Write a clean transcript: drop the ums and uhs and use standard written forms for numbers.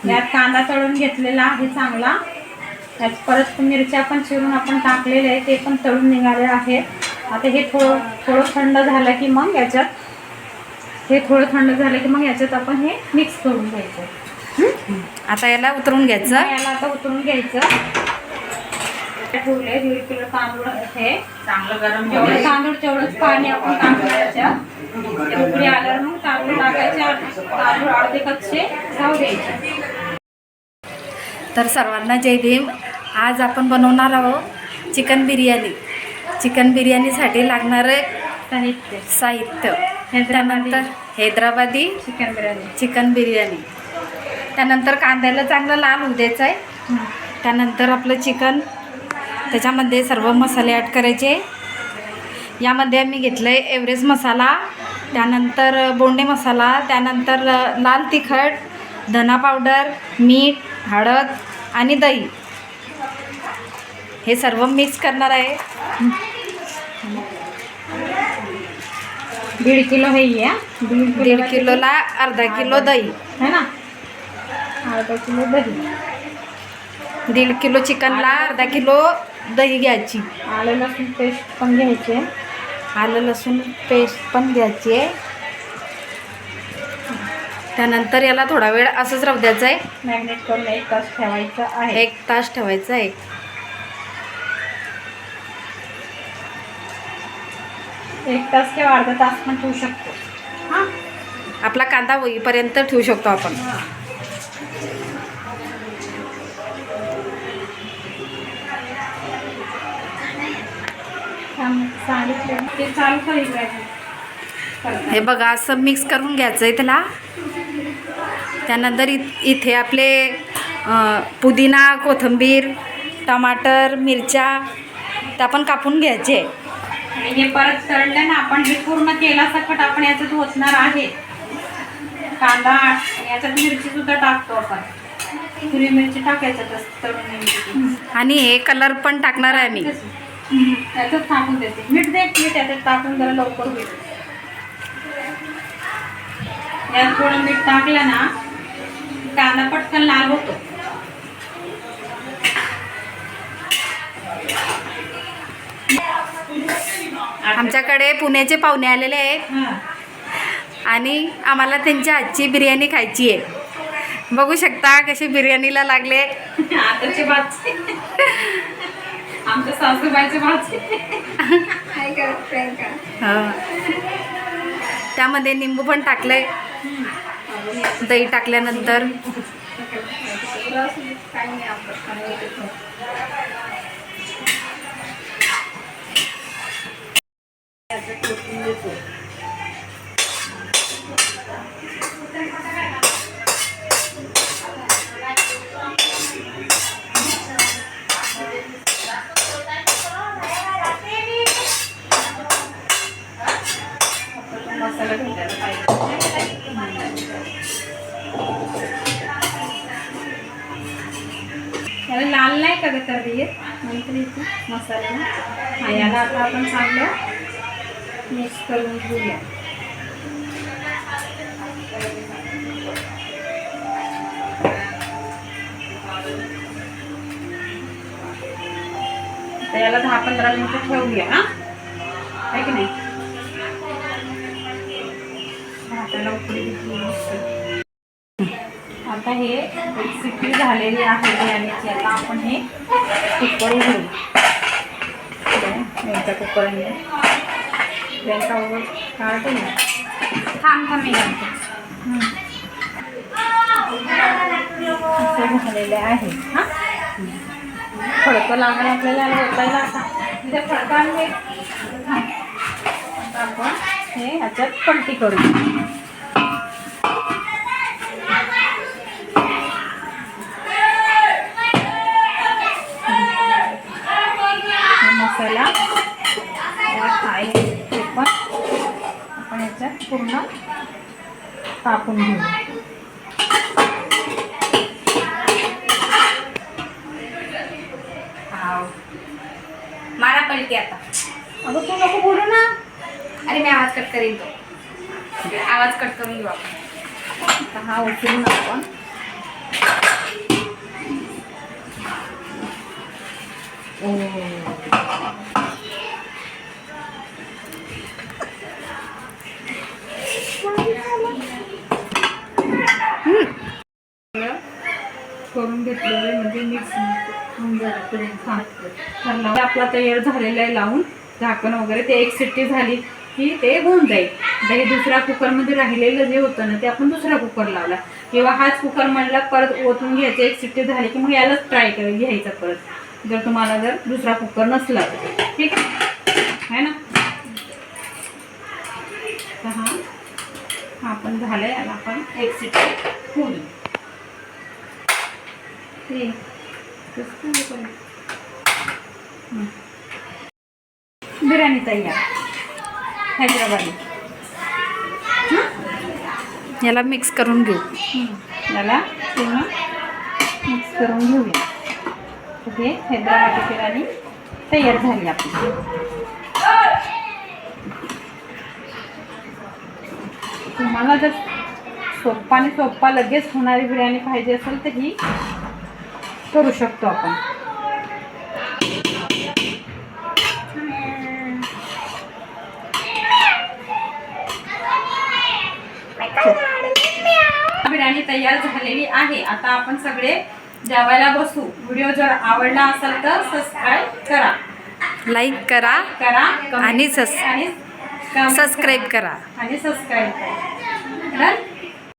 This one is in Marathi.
यात कांदा तळून घेतलेला आहे चांगला. त्यात परत मिरच्या पण चिरून आपण टाकलेले आहे, ते पण तळून निघाले आहेत. आता हे थोडं थंड झालं की मग याच्यात आपण हे मिक्स करून घ्यायचं. आता याला उतरून घ्यायचं. ठेवले 1.5 किलो तांदूळ. हे चांगलं गरम जेवढं तांदूळ तेवढंच पाणी आपण टाकायचं. उकळी आल्यावर मग तांदूळ टाकायचे. तांदूळ अर्धे कच्चे राहू द्यायचे. तर सर्वांना जय भीम. आज आपण बनवणार आहोत चिकन बिर्याणी. चिकन बिर्याणीसाठी लागणारे साहित्य त्यानंतर हैदराबादी चिकन बिर्याणी. त्यानंतर कांद्याला चांगलं लाल होऊ द्यायचं आहे. त्यानंतर आपलं चिकन, त्याच्यामध्ये सर्व मसाले ॲड करायचे. यामध्ये आम्ही घेतलं आहे एव्हरेस्ट मसाला, त्यानंतर बोंडे मसाला, त्यानंतर लाल तिखट, धना पावडर, मीठ, हळद आणि दही. हे सर्व मिक्स करणार आहे. 1.5 किलो हे आहे. 1.5 किलोला अर्धा किलो दही है ना. अर्धा किलो दही. 1.5 किलो चिकनला अर्धा किलो दही घ्यायची. आलं लसूण पेस्ट पण घ्यायची. आहे. त्यानंतर याला थोडा वेळ असंच राहू द्यायचं आहे. मॅरिनेट करून 1 तास ठेवायचं आहे. 1 तास ठेवायचं आहे. 1 तास किंवा अर्धा तास पण ठेवू शकतो. हां, आपला कांदा होईपर्यंत ठेवू शकतो आपण. सांगितलं ते चालू करायचं. हे बघा असं मिक्स करून घ्यायचं आहे त्याला. त्यानंतर इथे आपले पुदिना, कोथिंबीर, टमाटर, मिरच्या त्या पण कापून घ्यायचे. आणि हे परत तळलं ना आपण, हे पूर्ण तेलासकट आपण याच्यात ओतणार आहे. कांदा याच्यात मिरची सुद्धा टाकतो आपण. हिरवी मिरची टाकायचं तळून. आणि हे कलर पण टाकणार आहे मी. याच्यात टाकून देते. मीठ याच्यात टाकून जरा लवकर होईल. यात थोडं मीठ टाकलं ना कांदा पटकन लाल होतो. आमच्याकडे पुण्याचे पाहुणे आलेले आहेत आणि आम्हाला त्यांच्या हातची बिर्याणी खायची आहे. बघू शकता कशी बिर्याणीला लागले. आताची भाजी आमच्या सासूबाईची भाजी. त्यामध्ये निंबू पण टाकलंय. दही टाकल्यानंतर मसाला घालायला पाहिजे. याला लाल नाही का करता येत नंतर इथे मसाला. हा, याला आता आपण चांगलं मिक्स करून घेऊया. तर याला 10-15 मिनिटं ठेवूया. हा, आहे की नाही. आता हे सिट्टी झालेली आहे बिर्याणीची. आता आपण हे कुकर घेऊ. यांच्या कुकरने यांचा काढते ना. थांब मी घालते. असं झालेले आहे. हां, फडकं लागणार आपल्याला होतायला. आता तिथे फडकं आणले. आता आपण हे ह्याच्यात पलटी करू. मसाला आहे ते पण आपण याच्यात पूर्ण टाकून घेऊ. मारा पलटी आता. अगं तू नको बोलू ना. अरे मी आवाज कट करेन. तो आवाज कट करून घेऊ आपण. हा उचलून आपण करून घेतलेले म्हणजे मिक्स आपला तयार झालेला आहे. लावून झाकण वगैरे ते एक शिट्टी झाली की ते होऊन जाईल. आता हे दुसऱ्या कुकरमध्ये राहिलेलं जे होतं ना ते आपण दुसरा कुकर लावला किंवा हाच कुकर म्हणला परत ओतून घ्यायचं. एक शिट्टी झाली की मग यालाच ट्राय घ्यायचा परत, जर तुम्हाला जर दुसरा कुकर नसला तर. ठीक आहे ना. तर हा पण झालं आहे. याला आपण एक शिट्टी होऊन बिर्याणी तयार हैदराबादी. याला मिक्स करून घेऊ. याला पूर्ण मिक्स करून घेऊया. हे हैदराबादी बिर्याणी तयार झाली आपली. तुम्हाला जर सोप्पा लगेच होणारी बिर्याणी पाहिजे असेल तर ही करू शकतो आपण. बिर्याणी तयार झालेली आहे. आता आपण सगळे जेवायला बसू. व्हिडिओ जर आवडला असेल तर सबस्क्राईब करा, लाईक करा आणि सबस्क्राईब करा. सबस्क्राईब करा.